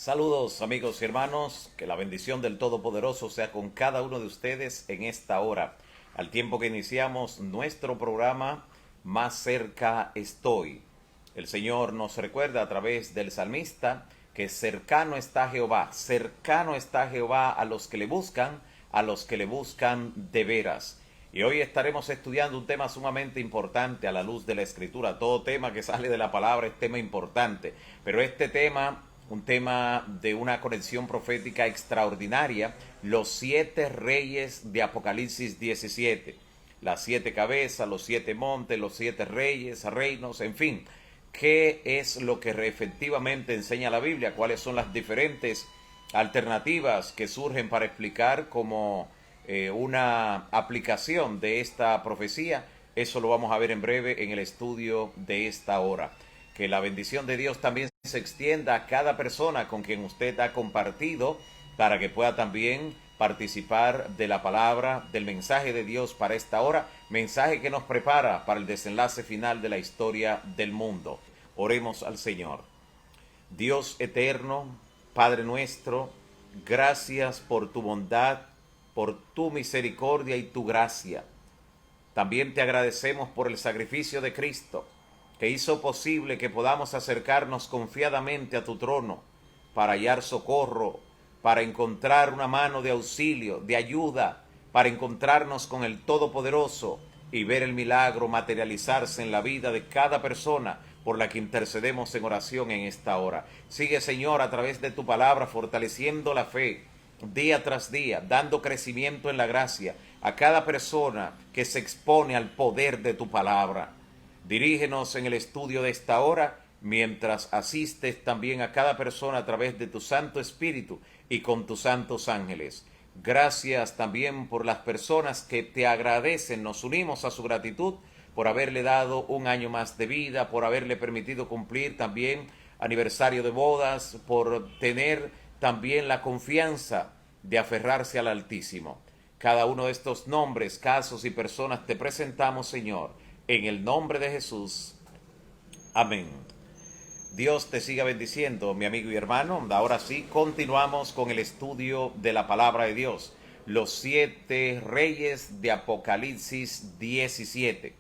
Saludos amigos y hermanos, que la bendición del Todopoderoso sea con cada uno de ustedes en esta hora, al tiempo que iniciamos nuestro programa Más cerca estoy. El Señor nos recuerda a través del salmista que cercano está Jehová a los que le buscan de veras. Y hoy estaremos estudiando un tema sumamente importante a la luz de la Escritura. Todo tema que sale de la palabra es tema importante, pero este tema, un tema de una conexión profética extraordinaria, los 7 reyes de Apocalipsis 17. Las 7 cabezas, los 7 montes, los 7 reyes, reinos, en fin. ¿Qué es lo que efectivamente enseña la Biblia? ¿Cuáles son las diferentes alternativas que surgen para explicar como una aplicación de esta profecía? Eso lo vamos a ver en breve en el estudio de esta hora. Que la bendición de Dios también se extienda a cada persona con quien usted ha compartido, para que pueda también participar de la palabra, del mensaje de Dios para esta hora, mensaje que nos prepara para el desenlace final de la historia del mundo. Oremos al Señor. Dios eterno, Padre nuestro, gracias por tu bondad, por tu misericordia y tu gracia. También te agradecemos por el sacrificio de Cristo, que hizo posible que podamos acercarnos confiadamente a tu trono para hallar socorro, para encontrar una mano de auxilio, de ayuda, para encontrarnos con el Todopoderoso y ver el milagro materializarse en la vida de cada persona por la que intercedemos en oración en esta hora. Sigue, Señor, a través de tu palabra, fortaleciendo la fe día tras día, dando crecimiento en la gracia a cada persona que se expone al poder de tu palabra. Dirígenos en el estudio de esta hora, mientras asistes también a cada persona a través de tu Santo Espíritu y con tus santos ángeles. Gracias también por las personas que te agradecen. Nos unimos a su gratitud por haberle dado un año más de vida, por haberle permitido cumplir también aniversario de bodas, por tener también la confianza de aferrarse al Altísimo. Cada uno de estos nombres, casos y personas te presentamos, Señor, en el nombre de Jesús. Amén. Dios te siga bendiciendo, mi amigo y hermano. Ahora sí, continuamos con el estudio de la palabra de Dios. Los 7 reyes de Apocalipsis 17.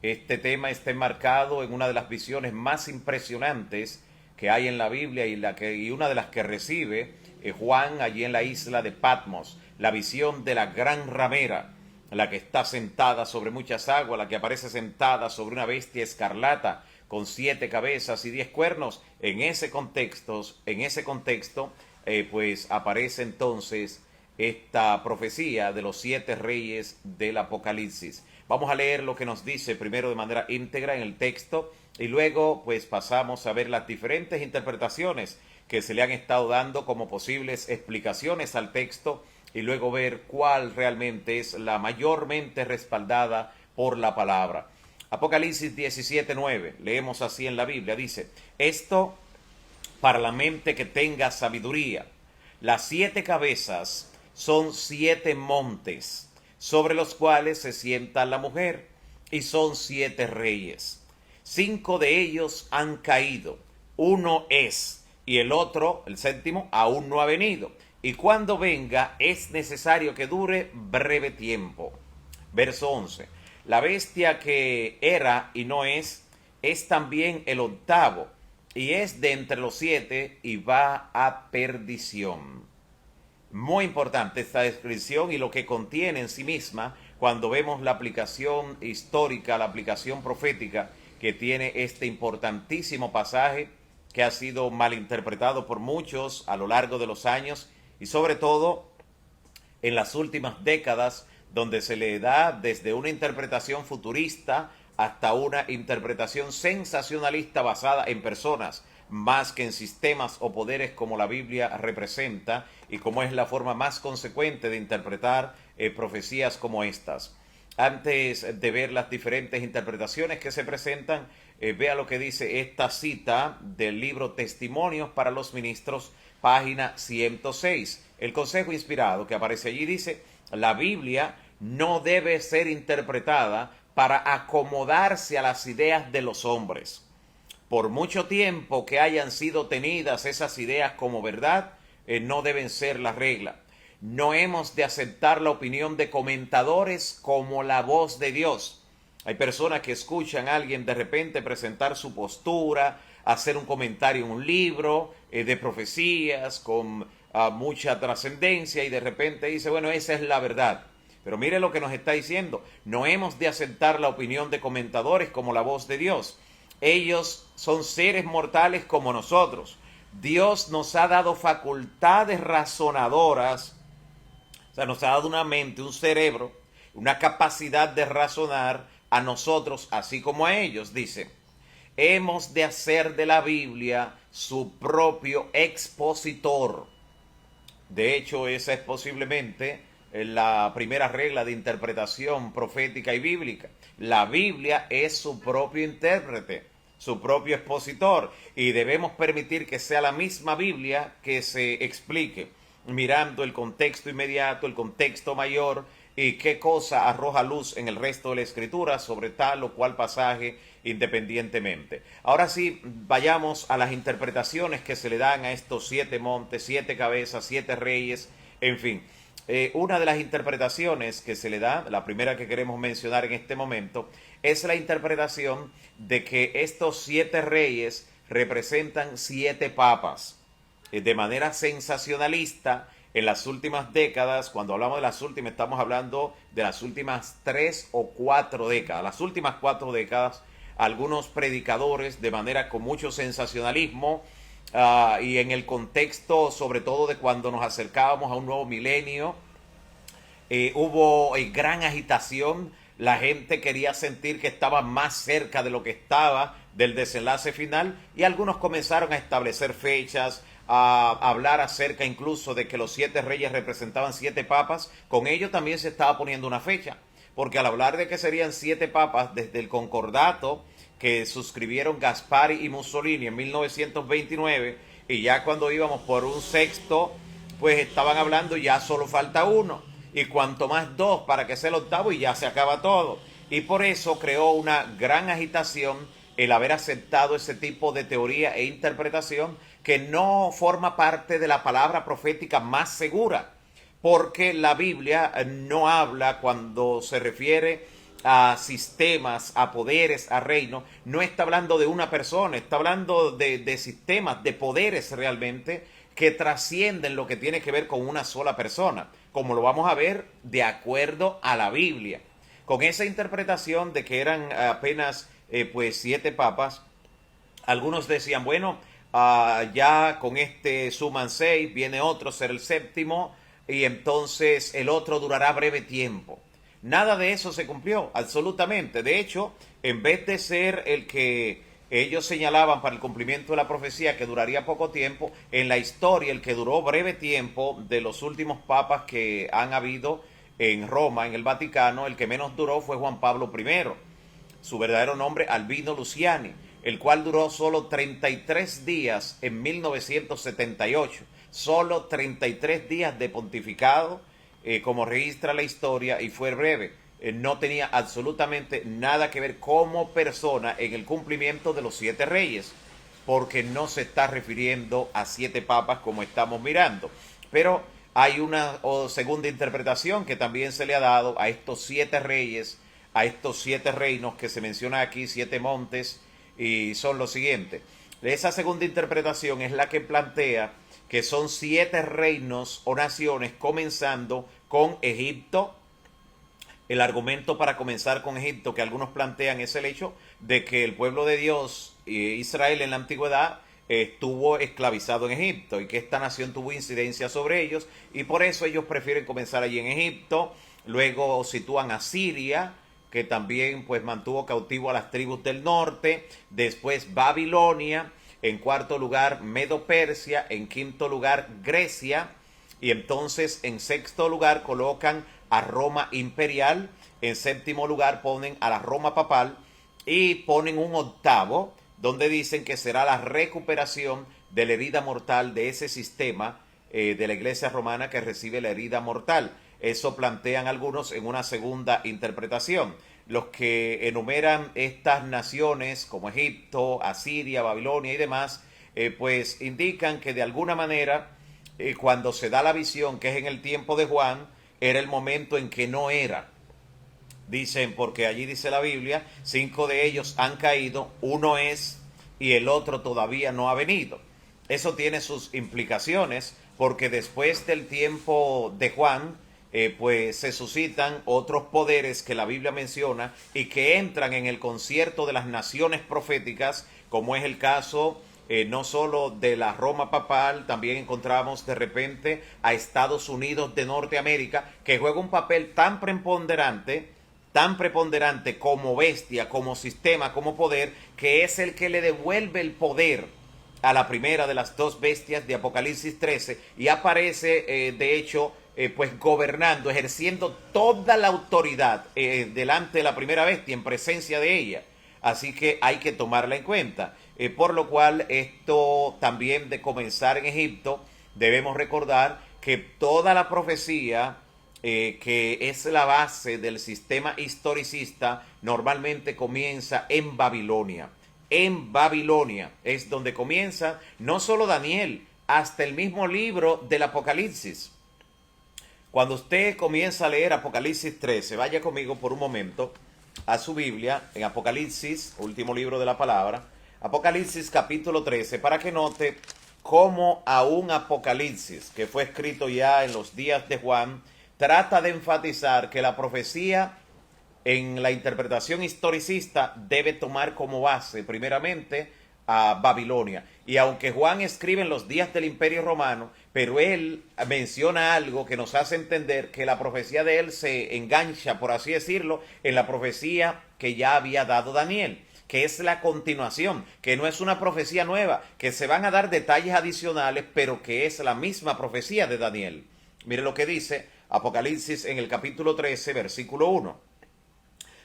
Este tema está enmarcado en una de las visiones más impresionantes que hay en la Biblia y una de las que recibe Juan allí en la isla de Patmos. La visión de la gran ramera, la que está sentada sobre muchas aguas, la que aparece sentada sobre una bestia escarlata con 7 cabezas y 10 cuernos. En ese contexto, pues aparece entonces esta profecía de los 7 reyes del Apocalipsis. Vamos a leer lo que nos dice primero de manera íntegra en el texto y luego pues pasamos a ver las diferentes interpretaciones que se le han estado dando como posibles explicaciones al texto y luego ver cuál realmente es la mayormente respaldada por la palabra. Apocalipsis 17:9, leemos así en la Biblia, dice: esto para la mente que tenga sabiduría. Las 7 cabezas son 7 montes, sobre los cuales se sienta la mujer, y son 7 reyes. 5 de ellos han caído, uno es, y el otro, el séptimo, aún no ha venido. Y cuando venga es necesario que dure breve tiempo. Verso 11. La bestia que era y no es también el octavo, y es de entre los 7 y va a perdición. Muy importante esta descripción y lo que contiene en sí misma cuando vemos la aplicación histórica, la aplicación profética que tiene este importantísimo pasaje que ha sido malinterpretado por muchos a lo largo de los años y sobre todo en las últimas décadas, donde se le da desde una interpretación futurista hasta una interpretación sensacionalista basada en personas más que en sistemas o poderes como la Biblia representa y como es la forma más consecuente de interpretar profecías como estas. Antes de ver las diferentes interpretaciones que se presentan, vea lo que dice esta cita del libro Testimonios para los Ministros, página 106. El consejo inspirado que aparece allí dice: la Biblia no debe ser interpretada para acomodarse a las ideas de los hombres. por mucho tiempo que hayan sido tenidas esas ideas como verdad, no deben ser la regla. No hemos de aceptar la opinión de comentadores como la voz de Dios. Hay personas que escuchan a alguien de repente presentar su postura, hacer un comentario en un libro de profecías con mucha trascendencia y de repente dice, bueno, esa es la verdad. Pero mire lo que nos está diciendo. No hemos de aceptar la opinión de comentadores como la voz de Dios. Ellos son seres mortales como nosotros. Dios nos ha dado facultades razonadoras, o sea, nos ha dado una mente, un cerebro, una capacidad de razonar a nosotros, así como a ellos, dice. Hemos de hacer de la Biblia su propio expositor. De hecho, esa es posiblemente la primera regla de interpretación profética y bíblica. La Biblia es su propio intérprete, su propio expositor, y debemos permitir que sea la misma Biblia que se explique, mirando el contexto inmediato, el contexto mayor, y qué cosa arroja luz en el resto de la escritura sobre tal o cual pasaje independientemente. Ahora sí, vayamos a las interpretaciones que se le dan a estos 7 montes, 7 cabezas, 7 reyes, en fin. Una de las interpretaciones que se le da, la primera que queremos mencionar en este momento, es la interpretación de que estos 7 reyes representan 7 papas. De manera sensacionalista, en las últimas décadas, cuando hablamos de las últimas, estamos hablando de las últimas 3 o 4 décadas. Las últimas 4 décadas, algunos predicadores, de manera con mucho sensacionalismo, y en el contexto sobre todo de cuando nos acercábamos a un nuevo milenio, hubo gran agitación. La gente quería sentir que estaba más cerca de lo que estaba del desenlace final, y algunos comenzaron a establecer fechas, a hablar acerca incluso de que los 7 reyes representaban 7 papas. Con ello también se estaba poniendo una fecha, porque al hablar de que serían 7 papas desde el concordato que suscribieron Gaspari y Mussolini en 1929, y ya cuando íbamos por un sexto, pues estaban hablando ya solo falta uno, y cuanto más 2 para que sea el octavo y ya se acaba todo. Y por eso creó una gran agitación el haber aceptado ese tipo de teoría e interpretación que no forma parte de la palabra profética más segura, porque la Biblia no habla, cuando se refiere a sistemas, a poderes, a reinos, no está hablando de una persona, está hablando de sistemas, de poderes realmente que trascienden lo que tiene que ver con una sola persona, como lo vamos a ver de acuerdo a la Biblia. Con esa interpretación de que eran apenas pues 7 papas, algunos decían, bueno, ya con este suman 6, viene otro, será el séptimo, y entonces el otro durará breve tiempo. Nada de eso se cumplió, absolutamente. De hecho, en vez de ser el que ellos señalaban para el cumplimiento de la profecía, que duraría poco tiempo, en la historia el que duró breve tiempo de los últimos papas que han habido en Roma, en el Vaticano, el que menos duró fue Juan Pablo I, su verdadero nombre Albino Luciani, el cual duró solo 33 días en 1978, solo 33 días de pontificado, como registra la historia, y fue breve. No tenía absolutamente nada que ver como persona en el cumplimiento de los 7 reyes, porque no se está refiriendo a 7 papas como estamos mirando. Pero hay una segunda interpretación que también se le ha dado a estos 7 reyes, a estos 7 reinos que se menciona aquí, 7 montes, y son los siguientes. Esa segunda interpretación es la que plantea que son 7 reinos o naciones, comenzando con Egipto. El argumento para comenzar con Egipto que algunos plantean es el hecho de que el pueblo de Dios, Israel, en la antigüedad estuvo esclavizado en Egipto, y que esta nación tuvo incidencia sobre ellos, y por eso ellos prefieren comenzar allí en Egipto. Luego sitúan a Siria, que también pues mantuvo cautivo a las tribus del norte. Después Babilonia. En cuarto lugar Medo-Persia. En quinto lugar Grecia. Y entonces en sexto lugar colocan a Roma imperial. En séptimo lugar ponen a la Roma papal. Y ponen un octavo, donde dicen que será la recuperación de la herida mortal de ese sistema de la iglesia romana que recibe la herida mortal. Eso plantean algunos en una segunda interpretación. los que enumeran estas naciones como Egipto, Asiria, Babilonia y demás, pues indican que de alguna manera cuando se da la visión, que es en el tiempo de Juan, era el momento en que no era. Dicen, porque allí dice la Biblia, 5 de ellos han caído, uno es y el otro todavía no ha venido. Eso tiene sus implicaciones, porque después del tiempo de Juan, pues se suscitan otros poderes que la Biblia menciona y que entran en el concierto de las naciones proféticas, como es el caso no solo de la Roma papal, también encontramos de repente a Estados Unidos de Norteamérica, que juega un papel tan preponderante como bestia, como sistema, como poder, que es el que le devuelve el poder a la primera de las dos bestias de Apocalipsis 13 y aparece de hecho pues gobernando, ejerciendo toda la autoridad delante de la primera bestia, en presencia de ella. Así que hay que tomarla en cuenta. Por lo cual esto también de comenzar en Egipto, debemos recordar que toda la profecía que es la base del sistema historicista, normalmente comienza en Babilonia. En Babilonia es donde comienza no solo Daniel, hasta el mismo libro del Apocalipsis. Cuando usted comienza a leer Apocalipsis 13, vaya conmigo por un momento a su Biblia, en Apocalipsis, último libro de la palabra, Apocalipsis capítulo 13, para que note cómo aún Apocalipsis, que fue escrito ya en los días de Juan, trata de enfatizar que la profecía en la interpretación historicista debe tomar como base primeramente a Babilonia. Y aunque Juan escribe en los días del Imperio Romano, pero él menciona algo que nos hace entender que la profecía de él se engancha, por así decirlo, en la profecía que ya había dado Daniel, que es la continuación, que no es una profecía nueva, que se van a dar detalles adicionales, pero que es la misma profecía de Daniel. Mire lo que dice Apocalipsis en el capítulo 13, versículo 1.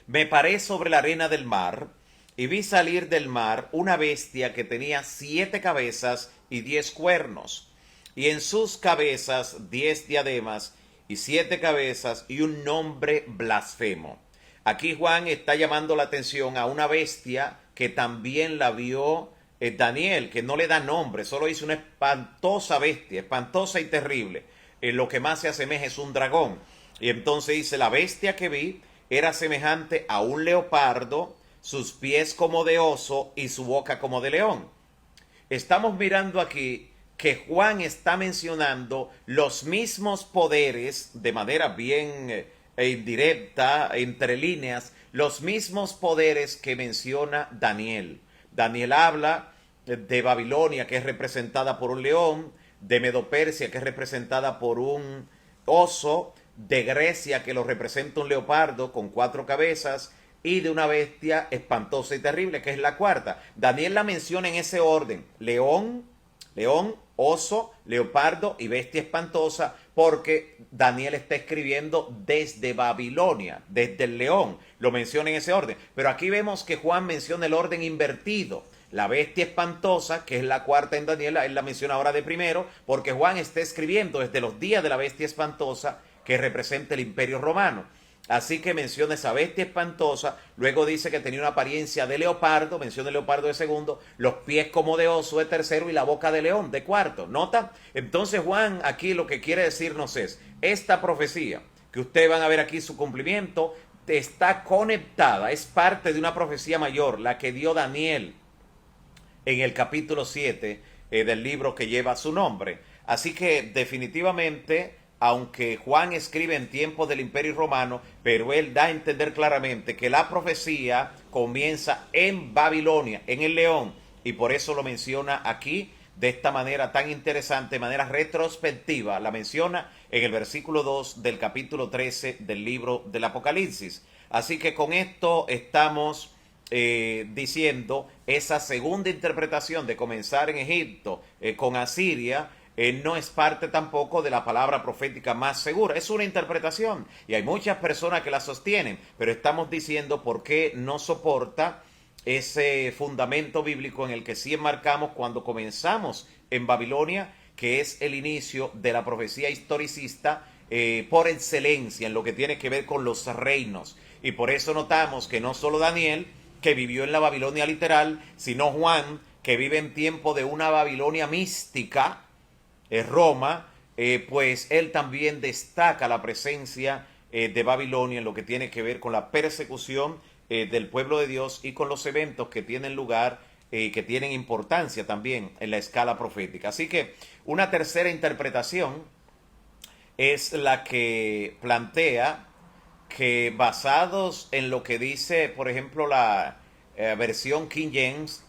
Me paré sobre la arena del mar y vi salir del mar una bestia que tenía 7 cabezas y 10 cuernos, y en sus cabezas 10 diademas y 7 cabezas y un nombre blasfemo. Aquí Juan está llamando la atención a una bestia que también la vio Daniel, que no le da nombre, solo dice una espantosa bestia, espantosa y terrible. Lo que más se asemeja es un dragón. Y entonces dice, la bestia que vi era semejante a un leopardo, sus pies como de oso y su boca como de león. Estamos mirando aquí que Juan está mencionando los mismos poderes de manera bien indirecta, entre líneas, los mismos poderes que menciona Daniel. Daniel habla de Babilonia, que es representada por un león, de Medopersia, que es representada por un oso, de Grecia, que lo representa un leopardo con 4 cabezas, y de una bestia espantosa y terrible, que es la cuarta. Daniel la menciona en ese orden: león, oso, leopardo y bestia espantosa, porque Daniel está escribiendo desde Babilonia, desde el león, lo menciona en ese orden. Pero aquí vemos que Juan menciona el orden invertido. La bestia espantosa, que es la cuarta en Daniel, él la menciona ahora de primero, porque Juan está escribiendo desde los días de la bestia espantosa, que representa el Imperio Romano. Así que menciona esa bestia espantosa, luego dice que tenía una apariencia de leopardo, menciona el leopardo de segundo, los pies como de oso de tercero y la boca de león de cuarto. ¿Nota? Entonces Juan aquí lo que quiere decirnos es, esta profecía, que ustedes van a ver aquí su cumplimiento, está conectada, es parte de una profecía mayor, la que dio Daniel en el capítulo 7 del libro que lleva su nombre. Así que definitivamente, aunque Juan escribe en tiempos del Imperio Romano, pero él da a entender claramente que la profecía comienza en Babilonia, en el león, y por eso lo menciona aquí de esta manera tan interesante, de manera retrospectiva. La menciona en el versículo 2 del capítulo 13 del libro del Apocalipsis. Así que con esto estamos diciendo esa segunda interpretación de comenzar en Egipto con Asiria. No es parte tampoco de la palabra profética más segura, es una interpretación y hay muchas personas que la sostienen, pero estamos diciendo por qué no soporta ese fundamento bíblico en el que sí enmarcamos cuando comenzamos en Babilonia, que es el inicio de la profecía historicista por excelencia en lo que tiene que ver con los reinos. Y por eso notamos que no solo Daniel, que vivió en la Babilonia literal, sino Juan, que vive en tiempo de una Babilonia mística, Roma, pues él también destaca la presencia de Babilonia en lo que tiene que ver con la persecución del pueblo de Dios y con los eventos que tienen lugar y que tienen importancia también en la escala profética. Así que una tercera interpretación es la que plantea que, basados en lo que dice, por ejemplo, la versión King James,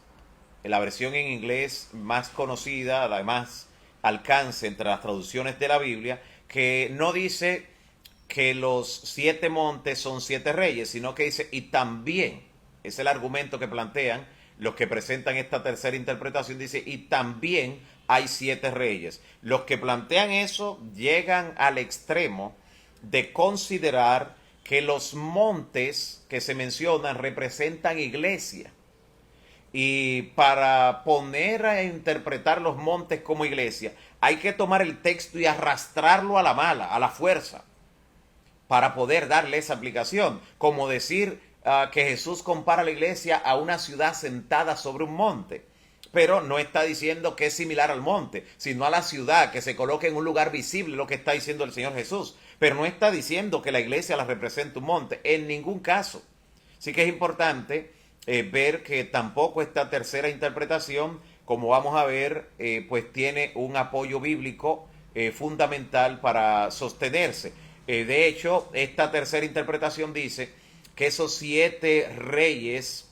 la versión en inglés más conocida, la más alcance entre las traducciones de la Biblia, que no dice que los 7 montes son 7 reyes, sino que dice, y también, es el argumento que plantean los que presentan esta tercera interpretación, dice, y también hay 7 reyes. Los que plantean eso llegan al extremo de considerar que los montes que se mencionan representan iglesia. Y para poner a interpretar los montes como iglesia, hay que tomar el texto y arrastrarlo a la mala, a la fuerza, para poder darle esa aplicación. Como decir que Jesús compara la iglesia a una ciudad sentada sobre un monte. Pero no está diciendo que es similar al monte, sino a la ciudad, que se coloque en un lugar visible, lo que está diciendo el Señor Jesús. Pero no está diciendo que la iglesia la representa un monte, en ningún caso. Así que es importante ver que tampoco esta tercera interpretación, como vamos a ver, pues tiene un apoyo bíblico fundamental para sostenerse. De hecho, esta tercera interpretación dice que esos 7 reyes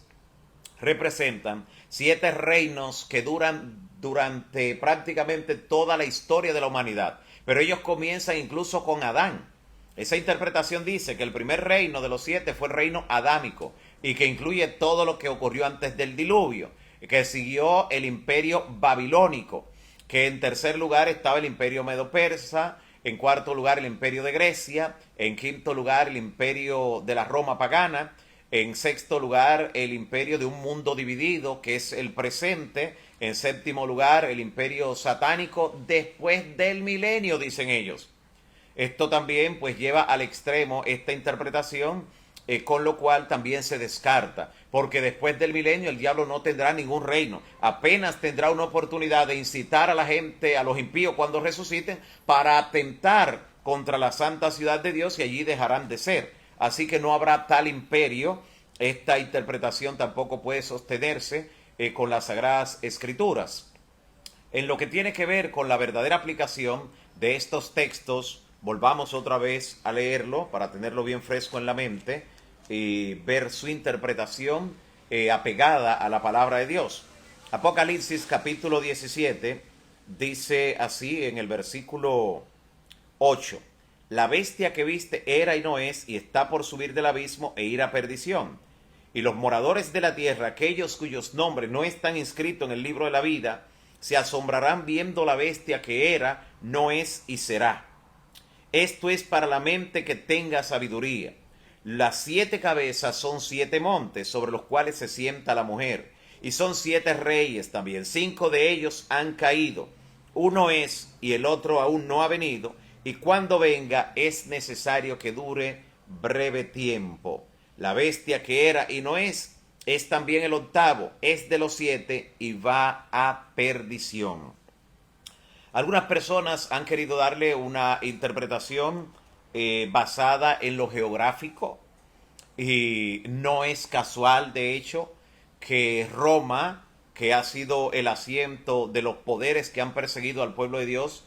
representan 7 reinos que duran durante prácticamente toda la historia de la humanidad. Pero ellos comienzan incluso con Adán. Esa interpretación dice que el primer reino de los 7 fue el reino adámico y que incluye todo lo que ocurrió antes del diluvio, que siguió el imperio babilónico, que en tercer lugar estaba el imperio medo-persa, en cuarto lugar el imperio de Grecia, en quinto lugar el imperio de la Roma pagana, en sexto lugar el imperio de un mundo dividido, que es el presente, en séptimo lugar el imperio satánico después del milenio, dicen ellos. Esto también pues lleva al extremo esta interpretación, con lo cual también se descarta, porque después del milenio el diablo no tendrá ningún reino, apenas tendrá una oportunidad de incitar a la gente, a los impíos cuando resuciten, para atentar contra la santa ciudad de Dios, y allí dejarán de ser. Así que no habrá tal imperio. Esta interpretación tampoco puede sostenerse con las Sagradas Escrituras. En lo que tiene que ver con la verdadera aplicación de estos textos, volvamos otra vez a leerlo para tenerlo bien fresco en la mente y ver su interpretación apegada a la palabra de Dios. Apocalipsis capítulo 17 dice así en el versículo 8: la bestia que viste era y no es, y está por subir del abismo e ir a perdición. Y los moradores de la tierra, aquellos cuyos nombres no están inscritos en el libro de la vida, se asombrarán viendo la bestia que era, no es y será. Esto es para la mente que tenga sabiduría. Las 7 cabezas son 7 montes sobre los cuales se sienta la mujer. Y son 7 reyes también. 5 de ellos han caído. Uno es y el otro aún no ha venido. Y cuando venga es necesario que dure breve tiempo. La bestia que era y no es también el octavo. Es de los 7 y va a perdición. Algunas personas han querido darle una interpretación basada en lo geográfico, y no es casual, de hecho, que Roma, que ha sido el asiento de los poderes que han perseguido al pueblo de Dios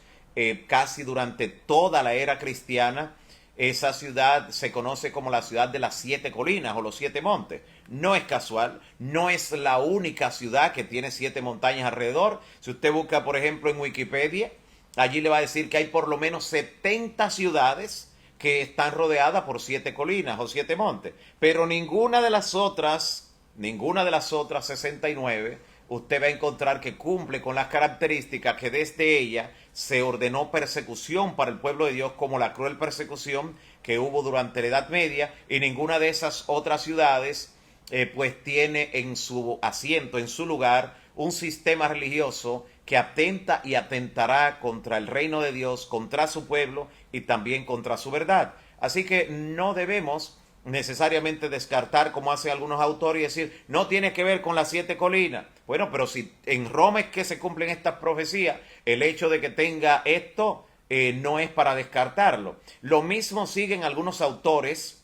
casi durante toda la era cristiana, esa ciudad se conoce como la ciudad de las 7 colinas o los 7 montes. No es casual, no es la única ciudad que tiene 7 montañas alrededor. Si usted busca, por ejemplo, en Wikipedia, allí le va a decir que hay por lo menos 70 ciudades que están rodeadas por 7 colinas o 7 montes. Pero ninguna de las otras 69, usted va a encontrar que cumple con las características que desde ella se ordenó persecución para el pueblo de Dios, como la cruel persecución que hubo durante la Edad Media, y ninguna de esas otras ciudades pues tiene en su asiento, en su lugar, un sistema religioso que atenta y atentará contra el reino de Dios, contra su pueblo y también contra su verdad. Así que no debemos necesariamente descartar como hacen algunos autores y decir, no tiene que ver con las 7 colinas. Bueno, pero si en Roma es que se cumplen estas profecías, el hecho de que tenga esto no es para descartarlo. Lo mismo siguen algunos autores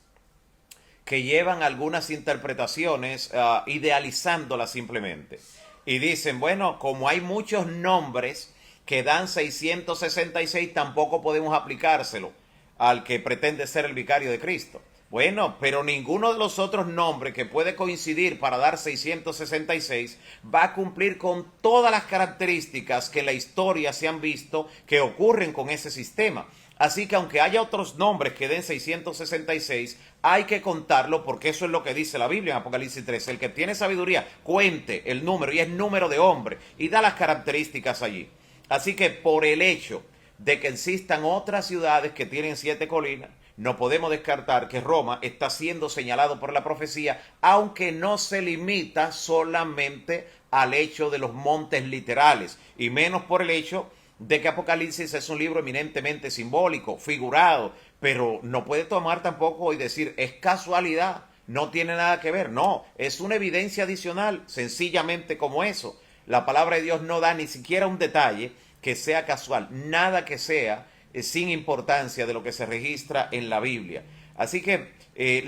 que llevan algunas interpretaciones idealizándolas simplemente. Y dicen, bueno, como hay muchos nombres que dan 666, tampoco podemos aplicárselo al que pretende ser el vicario de Cristo. Bueno, pero ninguno de los otros nombres que puede coincidir para dar 666 va a cumplir con todas las características que en la historia se han visto que ocurren con ese sistema. Así que aunque haya otros nombres que den 666, hay que contarlo porque eso es lo que dice la Biblia en Apocalipsis 13. El que tiene sabiduría, cuente el número y es número de hombre y da las características allí. Así que por el hecho de que existan otras ciudades que tienen 7 colinas, no podemos descartar que Roma está siendo señalado por la profecía, aunque no se limita solamente al hecho de los montes literales, y menos por el hecho de que Apocalipsis es un libro eminentemente simbólico, figurado, pero no puede tomar tampoco y decir, es casualidad, no tiene nada que ver. No, es una evidencia adicional, sencillamente como eso. La palabra de Dios no da ni siquiera un detalle que sea casual, nada que sea sin importancia de lo que se registra en la Biblia. Así que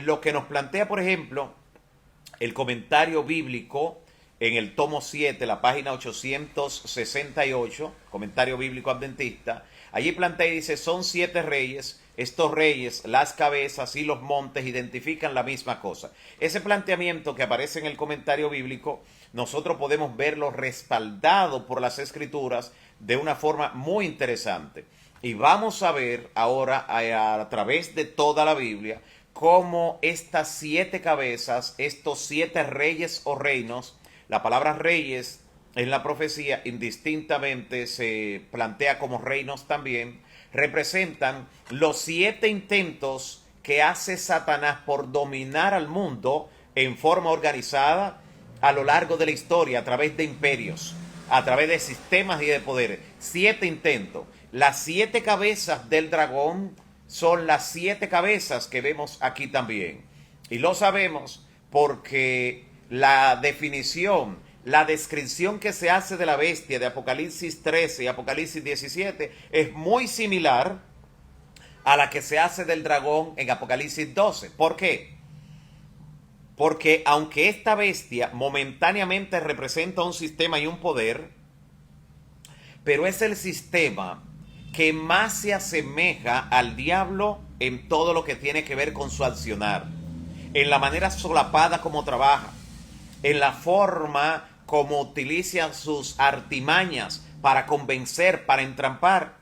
lo que nos plantea, por ejemplo, el comentario bíblico en el tomo 7, la página 868, comentario bíblico adventista, allí plantea y dice, son 7 reyes, estos reyes, las cabezas y los montes identifican la misma cosa. Ese planteamiento que aparece en el comentario bíblico, nosotros podemos verlo respaldado por las escrituras de una forma muy interesante. Y vamos a ver ahora a través de toda la Biblia cómo estas 7 cabezas, estos 7 reyes o reinos, la palabra reyes en la profecía indistintamente se plantea como reinos también, representan los 7 intentos que hace Satanás por dominar al mundo en forma organizada a lo largo de la historia, a través de imperios, a través de sistemas y de poderes. 7 intentos. Las 7 cabezas del dragón son las 7 cabezas que vemos aquí también. Y lo sabemos porque la definición, la descripción que se hace de la bestia de Apocalipsis 13 y Apocalipsis 17 es muy similar a la que se hace del dragón en Apocalipsis 12. ¿Por qué? Porque aunque esta bestia momentáneamente representa un sistema y un poder, pero es el sistema que más se asemeja al diablo en todo lo que tiene que ver con su accionar, en la manera solapada como trabaja, en la forma como utiliza sus artimañas para convencer, para entrampar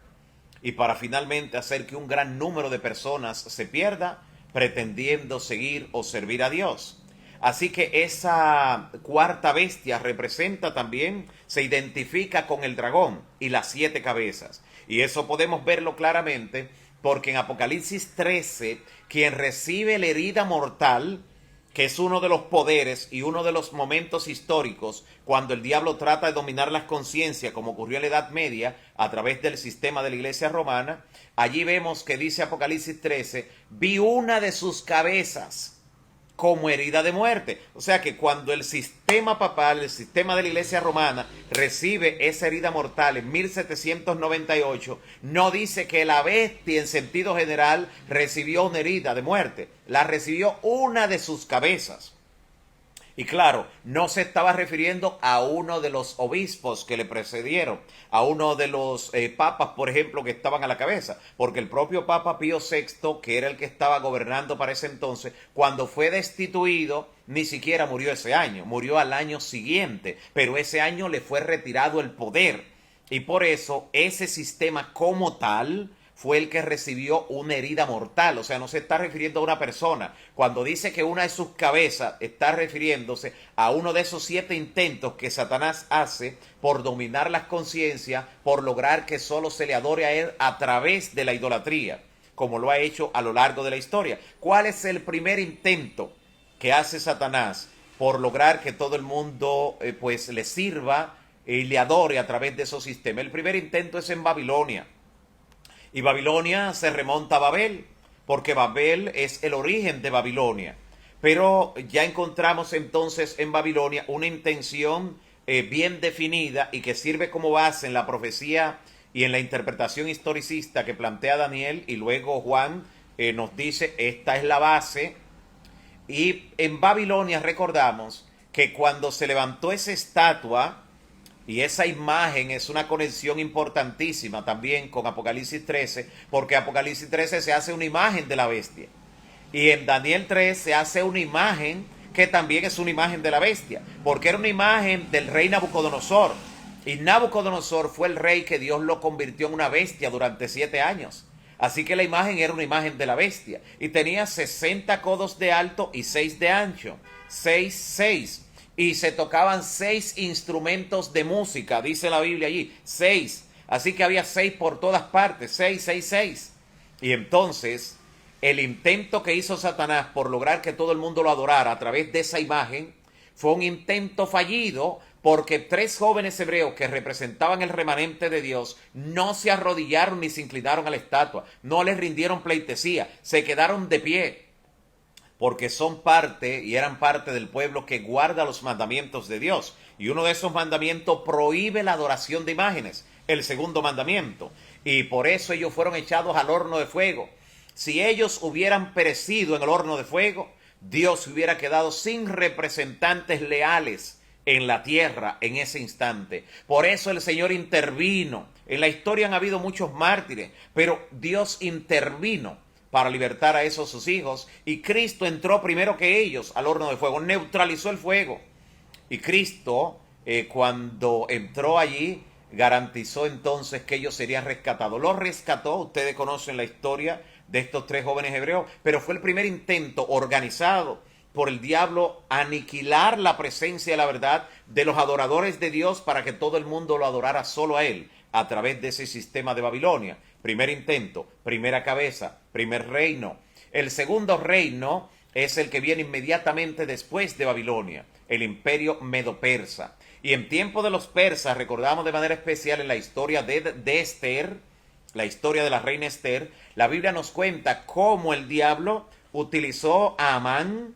y para finalmente hacer que un gran número de personas se pierda pretendiendo seguir o servir a Dios. Así que esa cuarta bestia representa también, se identifica con el dragón y las 7 cabezas. Y eso podemos verlo claramente porque en Apocalipsis 13, quien recibe la herida mortal, que es uno de los poderes y uno de los momentos históricos cuando el diablo trata de dominar las conciencias, como ocurrió en la Edad Media a través del sistema de la Iglesia Romana, allí vemos que dice Apocalipsis 13, vi una de sus cabezas como herida de muerte. O sea que cuando el sistema papal, el sistema de la Iglesia Romana recibe esa herida mortal en 1798, no dice que la bestia en sentido general recibió una herida de muerte, la recibió una de sus cabezas. Y claro, no se estaba refiriendo a uno de los obispos que le precedieron, a uno de los papas, por ejemplo, que estaban a la cabeza, porque el propio Papa Pío VI, que era el que estaba gobernando para ese entonces, cuando fue destituido, ni siquiera murió ese año, murió al año siguiente, pero ese año le fue retirado el poder. Y por eso ese sistema como tal fue el que recibió una herida mortal. O sea, no se está refiriendo a una persona. Cuando dice que una de sus cabezas, está refiriéndose a uno de esos 7 intentos que Satanás hace por dominar las conciencias, por lograr que solo se le adore a él a través de la idolatría, como lo ha hecho a lo largo de la historia. ¿Cuál es el primer intento que hace Satanás por lograr que todo el mundo pues le sirva y le adore a través de esos sistemas? El primer intento es en Babilonia. Y Babilonia se remonta a Babel. porque Babel es el origen de Babilonia. Pero ya encontramos entonces en Babilonia una intención bien definida y que sirve como base en la profecía y en la interpretación historicista que plantea Daniel, y luego Juan nos dice, esta es la base. Y en Babilonia recordamos que cuando se levantó esa estatua, y esa imagen es una conexión importantísima también con Apocalipsis 13, porque Apocalipsis 13 se hace una imagen de la bestia. Y en Daniel 3 se hace una imagen que también es una imagen de la bestia, porque era una imagen del rey Nabucodonosor. Y Nabucodonosor fue el rey que Dios lo convirtió en una bestia durante 7 años. Así que la imagen era una imagen de la bestia. Y tenía 60 codos de alto y 6 de ancho. 6. Y se tocaban 6 instrumentos de música, dice la Biblia allí. 6. Así que había 6 por todas partes. 6. Y entonces, el intento que hizo Satanás por lograr que todo el mundo lo adorara a través de esa imagen fue un intento fallido, porque 3 jóvenes hebreos que representaban el remanente de Dios no se arrodillaron ni se inclinaron a la estatua, no les rindieron pleitesía, se quedaron de pie, porque son parte y eran parte del pueblo que guarda los mandamientos de Dios. Y uno de esos mandamientos prohíbe la adoración de imágenes, el segundo mandamiento. Y por eso ellos fueron echados al horno de fuego. Si ellos hubieran perecido en el horno de fuego, Dios hubiera quedado sin representantes leales en la tierra en ese instante. Por eso el Señor intervino. En la historia han habido muchos mártires, pero Dios intervino para libertar a esos sus hijos, y Cristo entró primero que ellos al horno de fuego, neutralizó el fuego. Y Cristo, cuando entró allí, garantizó entonces que ellos serían rescatados. Los rescató, ustedes conocen la historia de estos 3 jóvenes hebreos, pero fue el primer intento organizado por el diablo aniquilar la presencia de la verdad de los adoradores de Dios para que todo el mundo lo adorara solo a Él a través de ese sistema de Babilonia. Primer intento, primera cabeza, primer reino. El segundo reino es el que viene inmediatamente después de Babilonia, el imperio medo-persa. Y en tiempo de los persas, recordamos de manera especial en la historia de Esther, la historia de la reina Esther, la Biblia nos cuenta cómo el diablo utilizó a Amán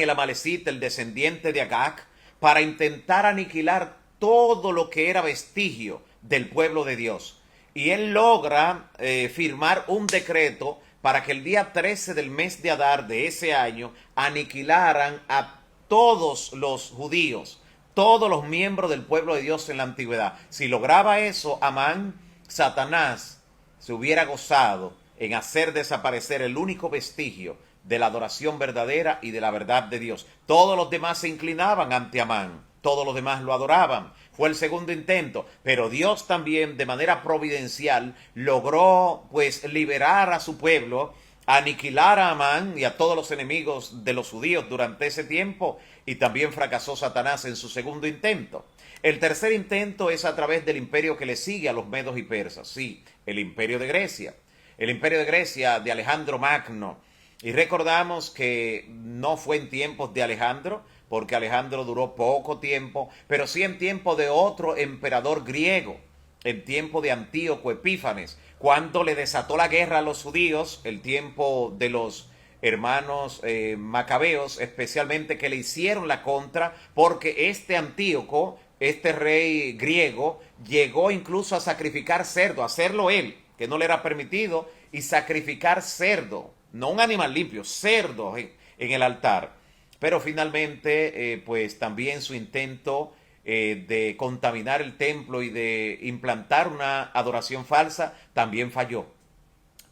el amalecita, el descendiente de Agag, para intentar aniquilar todo lo que era vestigio del pueblo de Dios. Y él logra firmar un decreto para que el día 13 del mes de Adar de ese año aniquilaran a todos los judíos, todos los miembros del pueblo de Dios en la antigüedad. Si lograba eso, Amán, Satanás se hubiera gozado en hacer desaparecer el único vestigio de la adoración verdadera y de la verdad de Dios. Todos los demás se inclinaban ante Amán, todos los demás lo adoraban. Fue el segundo intento, pero Dios también de manera providencial logró pues liberar a su pueblo, aniquilar a Amán y a todos los enemigos de los judíos durante ese tiempo, y también fracasó Satanás en su segundo intento. El tercer intento es a través del imperio que le sigue a los medos y persas, sí, el imperio de Grecia. El imperio de Grecia de Alejandro Magno. Y recordamos que no fue en tiempos de Alejandro, porque Alejandro duró poco tiempo, pero sí en tiempo de otro emperador griego, en tiempo de Antíoco Epífanes, cuando le desató la guerra a los judíos, el tiempo de los hermanos macabeos, especialmente, que le hicieron la contra, porque este Antíoco, este rey griego, llegó incluso a sacrificar cerdo, a hacerlo él, que no le era permitido, y sacrificar cerdo, no un animal limpio, cerdo en el altar. Pero finalmente, pues también su intento de contaminar el templo y de implantar una adoración falsa también falló.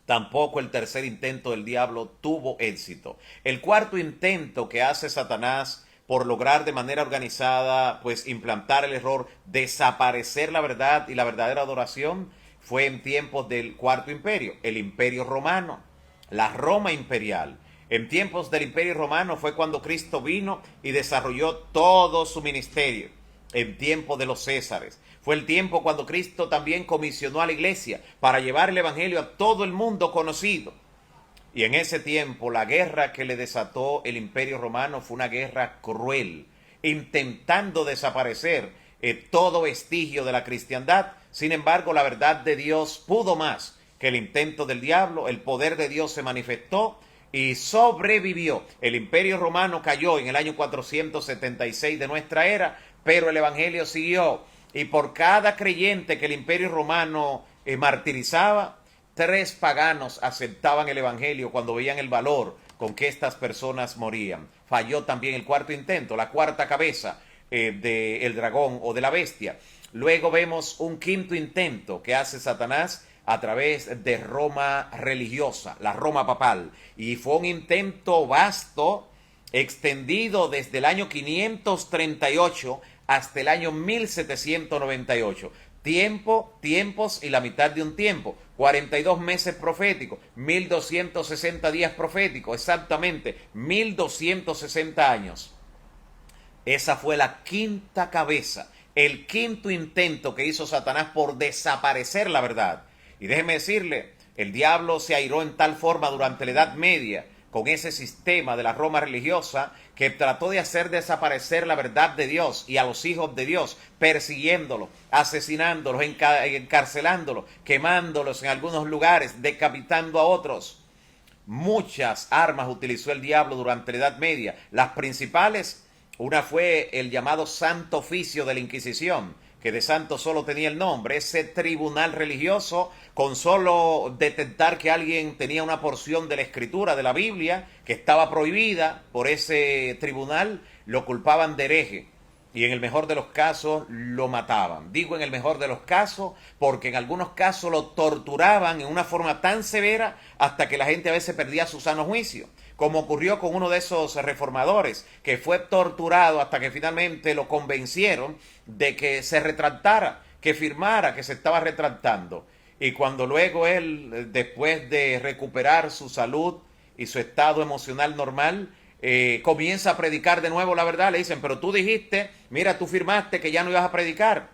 Tampoco el tercer intento del diablo tuvo éxito. El cuarto intento que hace Satanás por lograr de manera organizada pues implantar el error, desaparecer la verdad y la verdadera adoración, fue en tiempos del cuarto imperio, el imperio romano, la Roma imperial. En tiempos del imperio romano fue cuando Cristo vino y desarrolló todo su ministerio. En tiempos de los Césares fue el tiempo cuando Cristo también comisionó a la iglesia para llevar el evangelio a todo el mundo conocido. Y en ese tiempo la guerra que le desató el imperio romano fue una guerra cruel, intentando desaparecer todo vestigio de la cristiandad. Sin embargo, la verdad de Dios pudo más que el intento del diablo, el poder de Dios se manifestó y sobrevivió. El Imperio Romano cayó en el año 476 de nuestra era, pero el Evangelio siguió. Y por cada creyente que el Imperio Romano martirizaba, 3 paganos aceptaban el Evangelio cuando veían el valor con que estas personas morían. Falló también el cuarto intento, la cuarta cabeza del dragón o de la bestia. Luego vemos un quinto intento que hace Satanás a través de Roma religiosa, la Roma papal. Y fue un intento vasto, extendido desde el año 538 hasta el año 1798. Tiempos y la mitad de un tiempo. 42 meses proféticos, 1260 días proféticos, exactamente 1260 años. Esa fue la quinta cabeza, el quinto intento que hizo Satanás por desaparecer la verdad. Y déjeme decirle, el diablo se airó en tal forma durante la Edad Media con ese sistema de la Roma religiosa que trató de hacer desaparecer la verdad de Dios y a los hijos de Dios, persiguiéndolos, asesinándolos, encarcelándolos, quemándolos en algunos lugares, decapitando a otros. Muchas armas utilizó el diablo durante la Edad Media. Las principales, una fue el llamado Santo Oficio de la Inquisición, que de santo solo tenía el nombre, ese tribunal religioso, con solo detectar que alguien tenía una porción de la escritura de la Biblia que estaba prohibida por ese tribunal, lo culpaban de hereje y en el mejor de los casos lo mataban. Digo en el mejor de los casos porque en algunos casos lo torturaban en una forma tan severa hasta que la gente a veces perdía su sano juicio, como ocurrió con uno de esos reformadores que fue torturado hasta que finalmente lo convencieron de que se retractara, que firmara que se estaba retractando. Y cuando luego él, después de recuperar su salud y su estado emocional normal, comienza a predicar de nuevo la verdad, le dicen, pero tú dijiste, mira, tú firmaste que ya no ibas a predicar.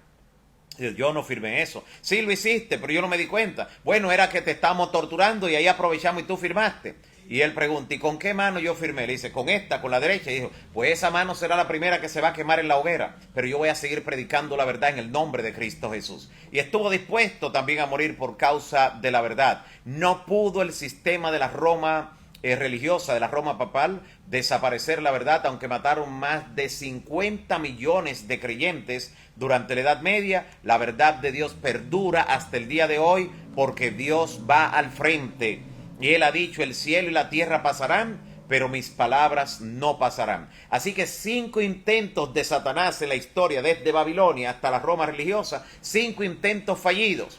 Yo no firmé eso. Sí lo hiciste, pero yo no me di cuenta. Bueno, era que te estábamos torturando y ahí aprovechamos y tú firmaste. Y él pregunta, ¿y con qué mano yo firmé? Le dice, con esta, con la derecha. Y dijo, pues esa mano será la primera que se va a quemar en la hoguera, pero yo voy a seguir predicando la verdad en el nombre de Cristo Jesús. Y estuvo dispuesto también a morir por causa de la verdad. No pudo el sistema de la Roma religiosa, de la Roma papal, desaparecer la verdad, aunque mataron más de 50 millones de creyentes durante la Edad Media. La verdad de Dios perdura hasta el día de hoy porque Dios va al frente. Y Él ha dicho, el cielo y la tierra pasarán, pero mis palabras no pasarán. Así que 5 intentos de Satanás en la historia, desde Babilonia hasta la Roma religiosa, 5 intentos fallidos.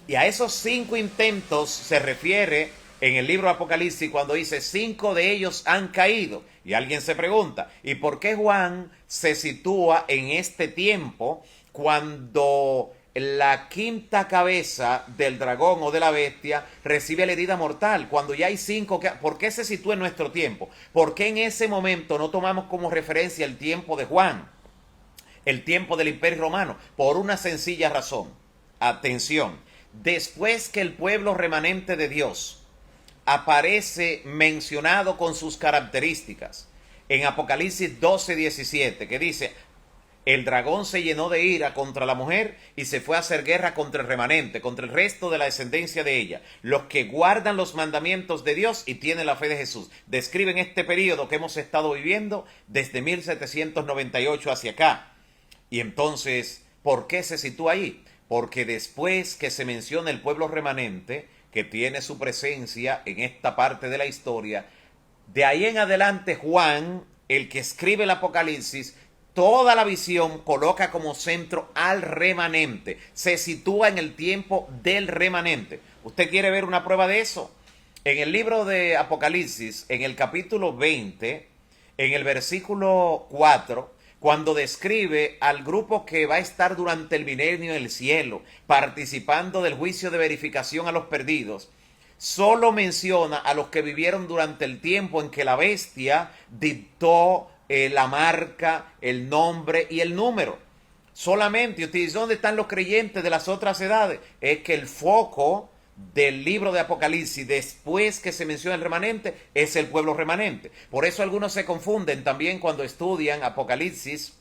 Y a esos 5 intentos se refiere en el libro de Apocalipsis cuando dice 5 de ellos han caído. Y alguien se pregunta, ¿y por qué Juan se sitúa en este tiempo cuando la quinta cabeza del dragón o de la bestia recibe la herida mortal? Cuando ya hay 5, ¿por qué se sitúa en nuestro tiempo? ¿Por qué en ese momento no tomamos como referencia el tiempo de Juan, el tiempo del Imperio Romano? Por una sencilla razón. Atención, después que el pueblo remanente de Dios aparece mencionado con sus características en Apocalipsis 12:17, que dice, el dragón se llenó de ira contra la mujer y se fue a hacer guerra contra el remanente, contra el resto de la descendencia de ella, los que guardan los mandamientos de Dios y tienen la fe de Jesús. Describen este periodo que hemos estado viviendo desde 1798 hacia acá. Y entonces, ¿por qué se sitúa ahí? Porque después que se menciona el pueblo remanente, que tiene su presencia en esta parte de la historia, de ahí en adelante Juan, el que escribe el Apocalipsis, toda la visión coloca como centro al remanente, se sitúa en el tiempo del remanente. ¿Usted quiere ver una prueba de eso? En el libro de Apocalipsis, en el capítulo 20, en el versículo 4, cuando describe al grupo que va a estar durante el milenio en el cielo, participando del juicio de verificación a los perdidos, solo menciona a los que vivieron durante el tiempo en que la bestia dictó la marca, el nombre y el número. Solamente, usted dice, ¿dónde están los creyentes de las otras edades? Es que el foco del libro de Apocalipsis, después que se menciona el remanente, es el pueblo remanente. Por eso algunos se confunden también cuando estudian Apocalipsis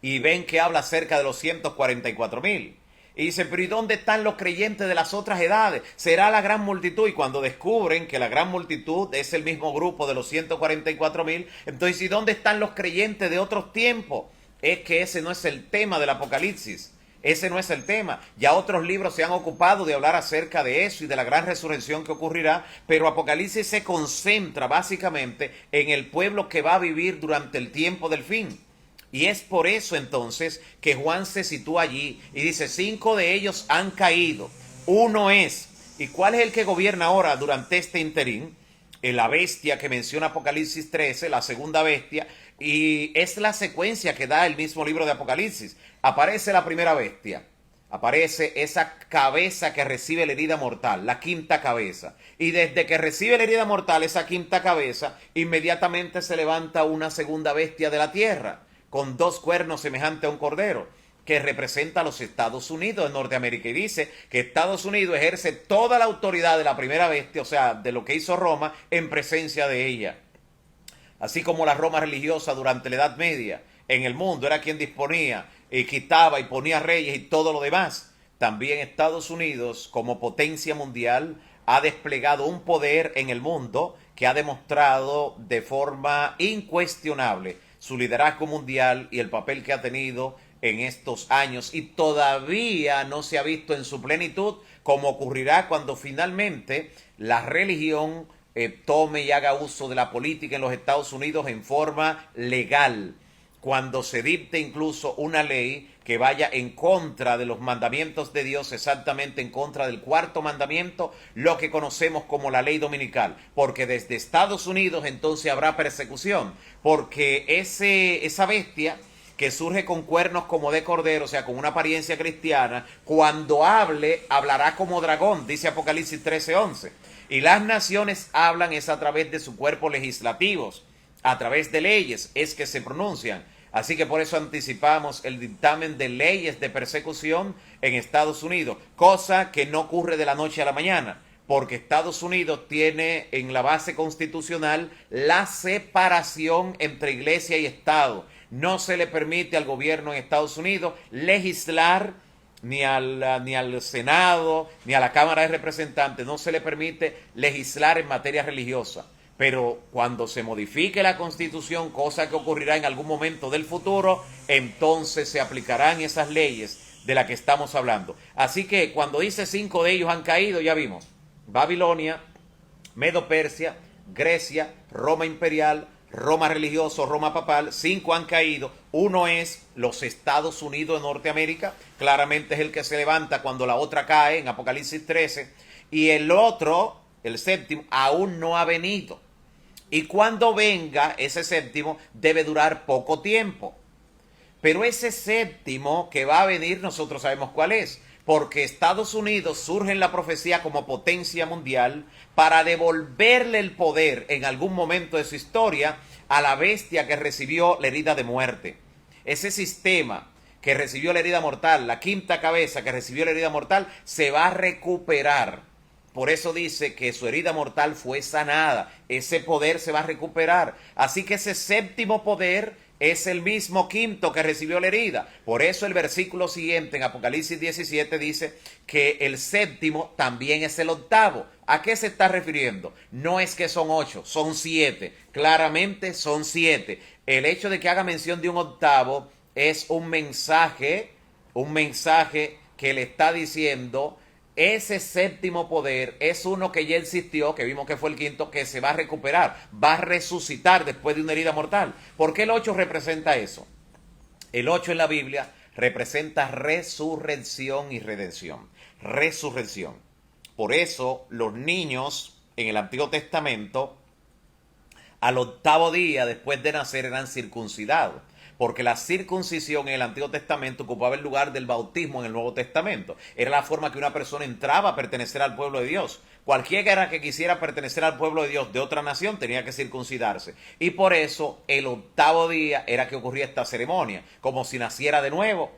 y ven que habla acerca de los 144,000. Y dice, pero ¿y dónde están los creyentes de las otras edades? Será la gran multitud. Y cuando descubren que la gran multitud es el mismo grupo de los 144,000, entonces ¿y dónde están los creyentes de otros tiempos? Es que ese no es el tema del Apocalipsis. Ese no es el tema. Ya otros libros se han ocupado de hablar acerca de eso y de la gran resurrección que ocurrirá, pero Apocalipsis se concentra básicamente en el pueblo que va a vivir durante el tiempo del fin. Y es por eso entonces que Juan se sitúa allí y dice, 5 de ellos han caído, uno es. ¿Y cuál es el que gobierna ahora durante este interín? La bestia que menciona Apocalipsis 13, la segunda bestia, y es la secuencia que da el mismo libro de Apocalipsis. Aparece la primera bestia, aparece esa cabeza que recibe la herida mortal, la quinta cabeza. Y desde que recibe la herida mortal, esa quinta cabeza, inmediatamente se levanta una segunda bestia de la tierra, con 2 cuernos semejante a un cordero, que representa a los Estados Unidos de Norteamérica. Y dice que Estados Unidos ejerce toda la autoridad de la primera bestia, o sea, de lo que hizo Roma, en presencia de ella. Así como la Roma religiosa durante la Edad Media en el mundo era quien disponía y quitaba y ponía reyes y todo lo demás, también Estados Unidos, como potencia mundial, ha desplegado un poder en el mundo que ha demostrado de forma incuestionable su liderazgo mundial y el papel que ha tenido en estos años, y todavía no se ha visto en su plenitud, como ocurrirá cuando finalmente la religión tome y haga uso de la política en los Estados Unidos en forma legal, cuando se dicte incluso una ley que vaya en contra de los mandamientos de Dios, exactamente en contra del 4º mandamiento, lo que conocemos como la ley dominical, porque desde Estados Unidos entonces habrá persecución, porque esa bestia que surge con cuernos como de cordero, o sea, con una apariencia cristiana, cuando hable, hablará como dragón, dice Apocalipsis 13:11. Y las naciones hablan es a través de sus cuerpos legislativos, a través de leyes es que se pronuncian. Así que por eso anticipamos el dictamen de leyes de persecución en Estados Unidos, cosa que no ocurre de la noche a la mañana, porque Estados Unidos tiene en la base constitucional la separación entre iglesia y Estado. No se le permite al gobierno en Estados Unidos legislar, ni al Senado, ni a la Cámara de Representantes, no se le permite legislar en materia religiosa. Pero cuando se modifique la Constitución, cosa que ocurrirá en algún momento del futuro, entonces se aplicarán esas leyes de las que estamos hablando. Así que cuando dice 5 de ellos han caído, ya vimos, Babilonia, Medo-Persia, Grecia, Roma imperial, Roma religioso, Roma papal, 5 han caído. Uno es los Estados Unidos de Norteamérica, claramente es el que se levanta cuando la otra cae en Apocalipsis 13, y el otro, el séptimo, aún no ha venido. Y cuando venga ese séptimo debe durar poco tiempo. Pero ese séptimo que va a venir nosotros sabemos cuál es, porque Estados Unidos surge en la profecía como potencia mundial para devolverle el poder en algún momento de su historia a la bestia que recibió la herida de muerte. Ese sistema que recibió la herida mortal, la quinta cabeza que recibió la herida mortal, se va a recuperar. Por eso dice que su herida mortal fue sanada. Ese poder se va a recuperar. Así que ese séptimo poder es el mismo quinto que recibió la herida. Por eso el versículo siguiente en Apocalipsis 17 dice que el séptimo también es el octavo. ¿A qué se está refiriendo? No es que son 8, son 7. Claramente son 7. El hecho de que haga mención de un octavo es un mensaje que le está diciendo: ese séptimo poder es uno que ya existió, que vimos que fue el quinto, que se va a recuperar, va a resucitar después de una herida mortal. ¿Por qué el 8 representa eso? El 8 en la Biblia representa resurrección y redención. Resurrección. Por eso los niños en el Antiguo Testamento, al 8º día después de nacer, eran circuncidados. Porque la circuncisión en el Antiguo Testamento ocupaba el lugar del bautismo en el Nuevo Testamento. Era la forma que una persona entraba a pertenecer al pueblo de Dios. Cualquiera que quisiera pertenecer al pueblo de Dios de otra nación tenía que circuncidarse. Y por eso el 8º día era que ocurría esta ceremonia, como si naciera de nuevo.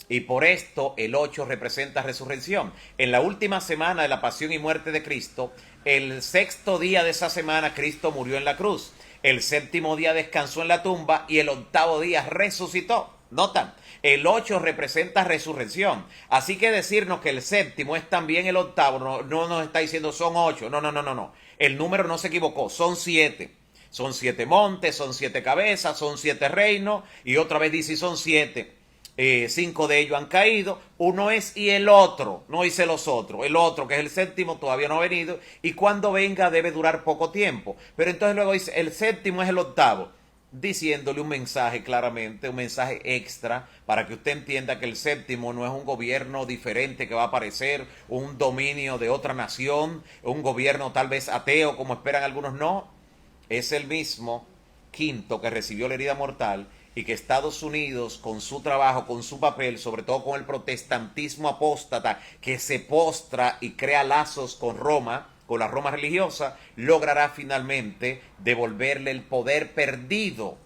Y por esto el 8 representa resurrección. En la última semana de la pasión y muerte de Cristo, el 6º día de esa semana, Cristo murió en la cruz. El 7º día descansó en la tumba y el 8º día resucitó. ¿Notan? El 8 representa resurrección. Así que decirnos que el séptimo es también el octavo, no nos está diciendo son 8. No, no, no, no, no. El número no se equivocó, son 7. Son 7 montes, son 7 cabezas, son 7 reinos. Y otra vez dice son 7. 5 de ellos han caído, uno es y el otro, no dice los otros, el otro que es el séptimo todavía no ha venido y cuando venga debe durar poco tiempo, pero entonces luego dice el séptimo es el octavo, diciéndole un mensaje claramente, un mensaje extra para que usted entienda que el séptimo no es un gobierno diferente que va a aparecer, un dominio de otra nación, un gobierno tal vez ateo como esperan algunos, no, es el mismo quinto que recibió la herida mortal y que Estados Unidos con su trabajo, con su papel, sobre todo con el protestantismo apóstata que se postra y crea lazos con Roma, con la Roma religiosa, logrará finalmente devolverle el poder perdido.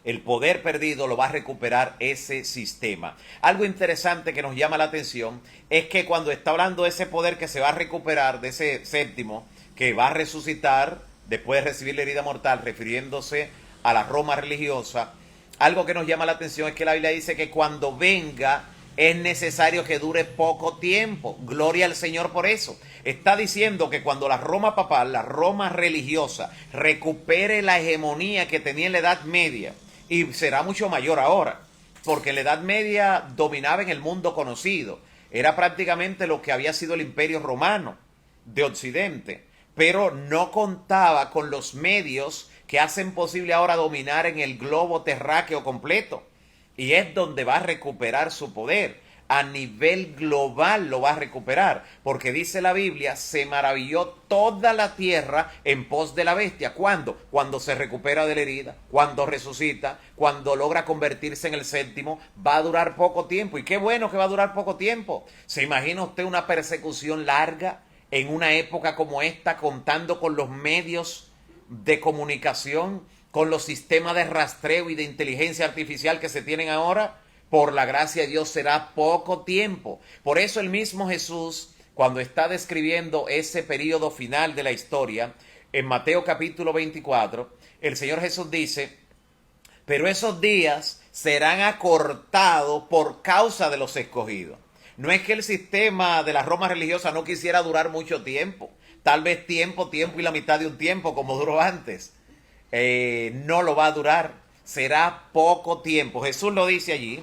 El poder perdido lo va a recuperar ese sistema. Algo interesante que nos llama la atención es que cuando está hablando de ese poder que se va a recuperar, de ese séptimo, que va a resucitar después de recibir la herida mortal, refiriéndose a la Roma religiosa, algo que nos llama la atención es que la Biblia dice que cuando venga es necesario que dure poco tiempo. Gloria al Señor por eso. Está diciendo que cuando la Roma papal, la Roma religiosa, recupere la hegemonía que tenía en la Edad Media, y será mucho mayor ahora, porque en la Edad Media dominaba en el mundo conocido. Era prácticamente lo que había sido el Imperio Romano de Occidente, pero no contaba con los medios que hacen posible ahora dominar en el globo terráqueo completo. Y es donde va a recuperar su poder. A nivel global lo va a recuperar. Porque dice la Biblia, se maravilló toda la tierra en pos de la bestia. ¿Cuándo? Cuando se recupera de la herida, cuando resucita, cuando logra convertirse en el séptimo. Va a durar poco tiempo. Y qué bueno que va a durar poco tiempo. ¿Se imagina usted una persecución larga en una época como esta, contando con los medios de comunicación, con los sistemas de rastreo y de inteligencia artificial que se tienen ahora? Por la gracia de Dios será poco tiempo. Por eso el mismo Jesús, cuando está describiendo ese periodo final de la historia, en Mateo capítulo 24, el Señor Jesús dice, pero esos días serán acortados por causa de los escogidos. No es que el sistema de la Roma religiosa no quisiera durar mucho tiempo, tal vez tiempo y la mitad de un tiempo como duró antes. No lo va a durar, será poco tiempo. Jesús lo dice allí,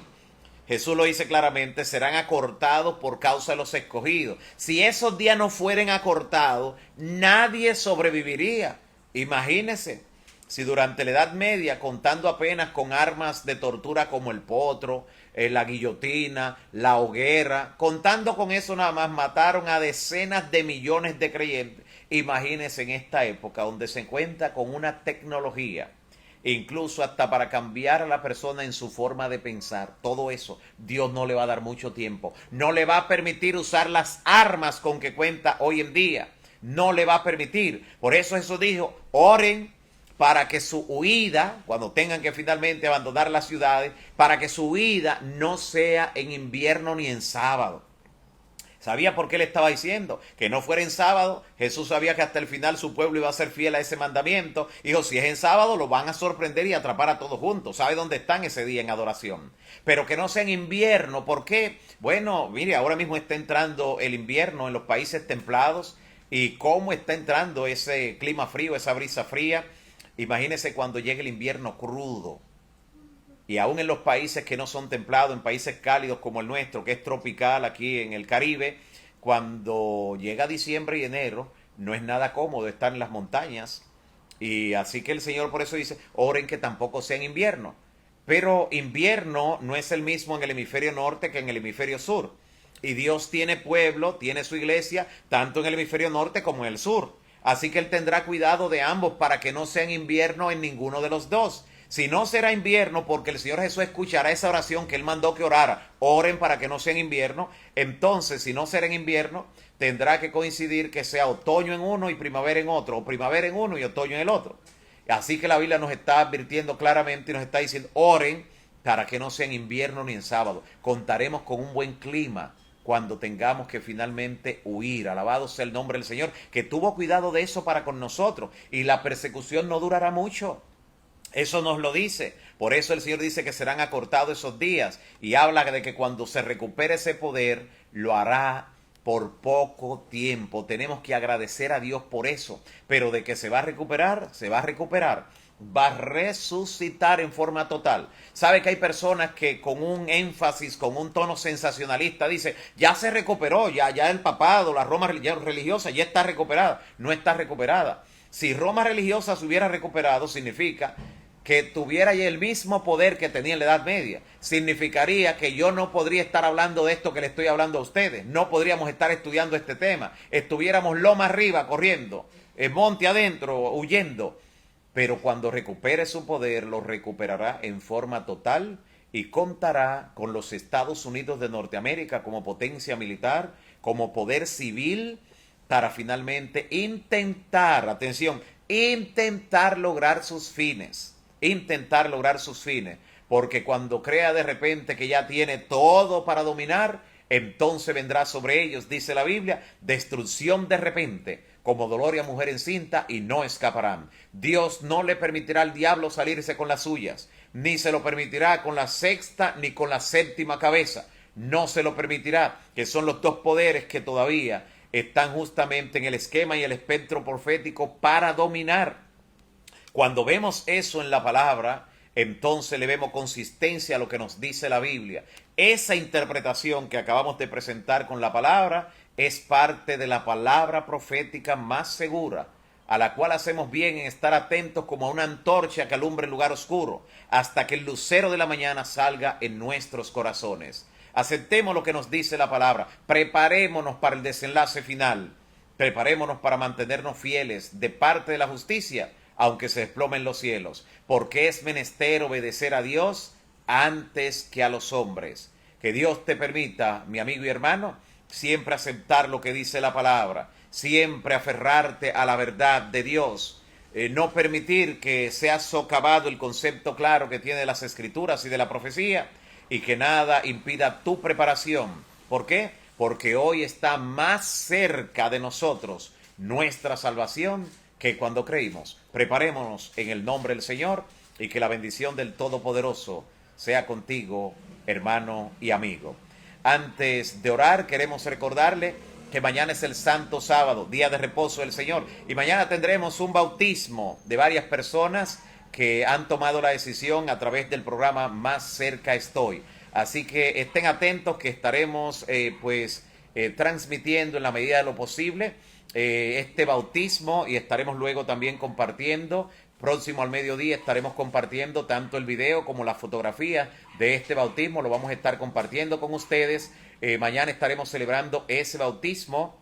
Jesús lo dice claramente, serán acortados por causa de los escogidos. Si esos días no fueren acortados, nadie sobreviviría. Imagínense, si durante la Edad Media, contando apenas con armas de tortura como el potro, la guillotina, la hoguera, contando con eso nada más, mataron a decenas de millones de creyentes. Imagínense en esta época donde se cuenta con una tecnología, incluso hasta para cambiar a la persona en su forma de pensar, todo eso, Dios no le va a dar mucho tiempo. No le va a permitir usar las armas con que cuenta hoy en día. No le va a permitir. Por eso Jesús dijo, oren para que su huida, cuando tengan que finalmente abandonar las ciudades, para que su huida no sea en invierno ni en sábado. ¿Sabía por qué le estaba diciendo? Que no fuera en sábado. Jesús sabía que hasta el final su pueblo iba a ser fiel a ese mandamiento. Dijo, si es en sábado, lo van a sorprender y atrapar a todos juntos. ¿Sabe dónde están ese día en adoración? Pero que no sea en invierno. ¿Por qué? Bueno, mire, ahora mismo está entrando el invierno en los países templados. ¿Y cómo está entrando ese clima frío, esa brisa fría? Imagínese cuando llegue el invierno crudo. Y aún en los países que no son templados, en países cálidos como el nuestro, que es tropical aquí en el Caribe, cuando llega diciembre y enero, no es nada cómodo estar en las montañas. Y así que el Señor por eso dice, oren que tampoco sea en invierno. Pero invierno no es el mismo en el hemisferio norte que en el hemisferio sur. Y Dios tiene pueblo, tiene su iglesia, tanto en el hemisferio norte como en el sur. Así que Él tendrá cuidado de ambos para que no sea en invierno en ninguno de los dos. Si no será invierno, porque el Señor Jesús escuchará esa oración que Él mandó que orara, oren para que no sea en invierno, entonces si no será en invierno, tendrá que coincidir que sea otoño en uno y primavera en otro, o primavera en uno y otoño en el otro. Así que la Biblia nos está advirtiendo claramente y nos está diciendo, oren para que no sea en invierno ni en sábado. Contaremos con un buen clima cuando tengamos que finalmente huir. Alabado sea el nombre del Señor, que tuvo cuidado de eso para con nosotros. Y la persecución no durará mucho. Eso nos lo dice. Por eso el Señor dice que serán acortados esos días y habla de que cuando se recupere ese poder, lo hará por poco tiempo. Tenemos que agradecer a Dios por eso. Pero de que se va a recuperar, se va a recuperar. Va a resucitar en forma total. Sabe que hay personas que con un énfasis, con un tono sensacionalista, dice, ya se recuperó, ya el papado, la Roma religiosa ya está recuperada. No está recuperada. Si Roma religiosa se hubiera recuperado, significa que tuviera ya el mismo poder que tenía en la Edad Media. Significaría que yo no podría estar hablando de esto que le estoy hablando a ustedes. No podríamos estar estudiando este tema. Estuviéramos loma arriba corriendo, monte adentro, huyendo. Pero cuando recupere su poder, lo recuperará en forma total y contará con los Estados Unidos de Norteamérica como potencia militar, como poder civil, para finalmente intentar, atención, intentar lograr sus fines. Intentar lograr sus fines. Porque cuando crea de repente que ya tiene todo para dominar, entonces vendrá sobre ellos, dice la Biblia, destrucción de repente, como dolor a mujer encinta, y no escaparán. Dios no le permitirá al diablo salirse con las suyas, ni se lo permitirá con la sexta ni con la séptima cabeza. No se lo permitirá, que son los dos poderes que todavía están justamente en el esquema y el espectro profético para dominar. Cuando vemos eso en la palabra, entonces le vemos consistencia a lo que nos dice la Biblia. Esa interpretación que acabamos de presentar con la palabra es parte de la palabra profética más segura, a la cual hacemos bien en estar atentos como a una antorcha que alumbra el lugar oscuro, hasta que el lucero de la mañana salga en nuestros corazones. Aceptemos lo que nos dice la palabra, preparémonos para el desenlace final, preparémonos para mantenernos fieles de parte de la justicia, aunque se desplomen los cielos, porque es menester obedecer a Dios antes que a los hombres. Que Dios te permita, mi amigo y hermano, siempre aceptar lo que dice la palabra, siempre aferrarte a la verdad de Dios, no permitir que sea socavado el concepto claro que tiene de las Escrituras y de la profecía, y que nada impida tu preparación. ¿Por qué? Porque hoy está más cerca de nosotros nuestra salvación que cuando creímos. Preparémonos en el nombre del Señor y que la bendición del Todopoderoso sea contigo, hermano y amigo. Antes de orar, queremos recordarle que mañana es el Santo Sábado, día de reposo del Señor, y mañana tendremos un bautismo de varias personas que han tomado la decisión a través del programa Más Cerca Estoy. Así que estén atentos que estaremos transmitiendo en la medida de lo posible este bautismo, y estaremos luego también compartiendo. Próximo al mediodía estaremos compartiendo tanto el video como la fotografía de este bautismo. Lo vamos a estar compartiendo con ustedes. Mañana estaremos celebrando ese bautismo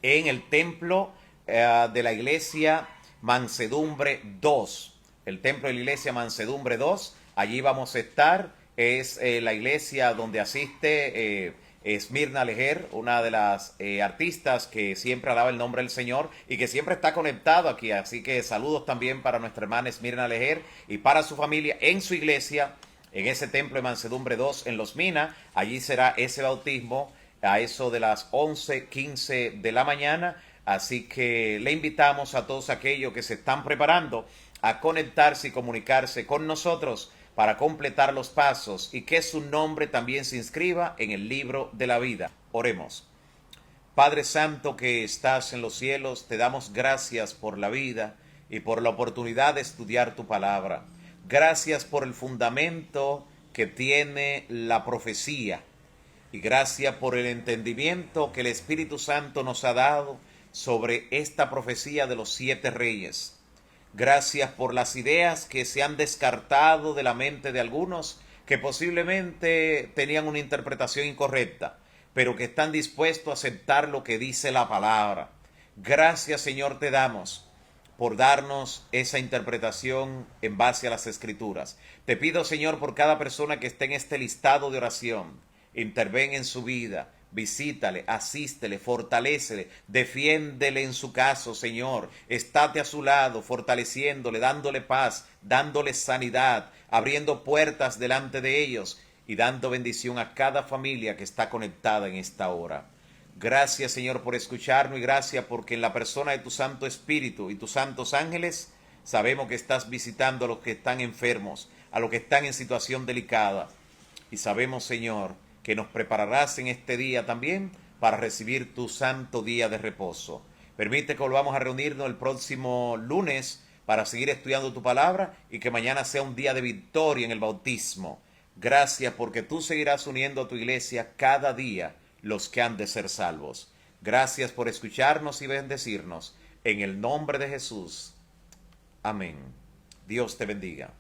en el templo de la iglesia Mansedumbre 2. El templo de la iglesia Mansedumbre 2. Allí vamos a estar. Es la iglesia donde asiste Esmirna Lejer, una de las artistas que siempre alaba el nombre del Señor y que siempre está conectado aquí. Así que saludos también para nuestra hermana Esmirna Lejer y para su familia en su iglesia, en ese templo de Mansedumbre 2 en Los Minas. Allí será ese bautismo a eso de las 11:15 de la mañana. Así que le invitamos a todos aquellos que se están preparando a conectarse y comunicarse con nosotros para completar los pasos y que su nombre también se inscriba en el libro de la vida. Oremos. Padre Santo que estás en los cielos, te damos gracias por la vida y por la oportunidad de estudiar tu palabra. Gracias por el fundamento que tiene la profecía y gracias por el entendimiento que el Espíritu Santo nos ha dado sobre esta profecía de los 7 reyes. Gracias por las ideas que se han descartado de la mente de algunos que posiblemente tenían una interpretación incorrecta, pero que están dispuestos a aceptar lo que dice la palabra. Gracias, Señor, te damos por darnos esa interpretación en base a las Escrituras. Te pido, Señor, por cada persona que esté en este listado de oración, interven en su vida. Visítale, asístele, fortalécele, defiéndele en su caso, Señor. Estate a su lado, fortaleciéndole, dándole paz, dándole sanidad, abriendo puertas delante de ellos y dando bendición a cada familia que está conectada en esta hora. Gracias, Señor, por escucharnos y gracias porque en la persona de tu Santo Espíritu y tus santos ángeles Sabemos que estás visitando a los que están enfermos, a los que están en situación delicada. Y sabemos, Señor, que nos prepararás en este día también para recibir tu santo día de reposo. Permite que volvamos a reunirnos el próximo lunes para seguir estudiando tu palabra y que mañana sea un día de victoria en el bautismo. Gracias porque tú seguirás uniendo a tu iglesia cada día los que han de ser salvos. Gracias por escucharnos y bendecirnos. En el nombre de Jesús. Amén. Dios te bendiga.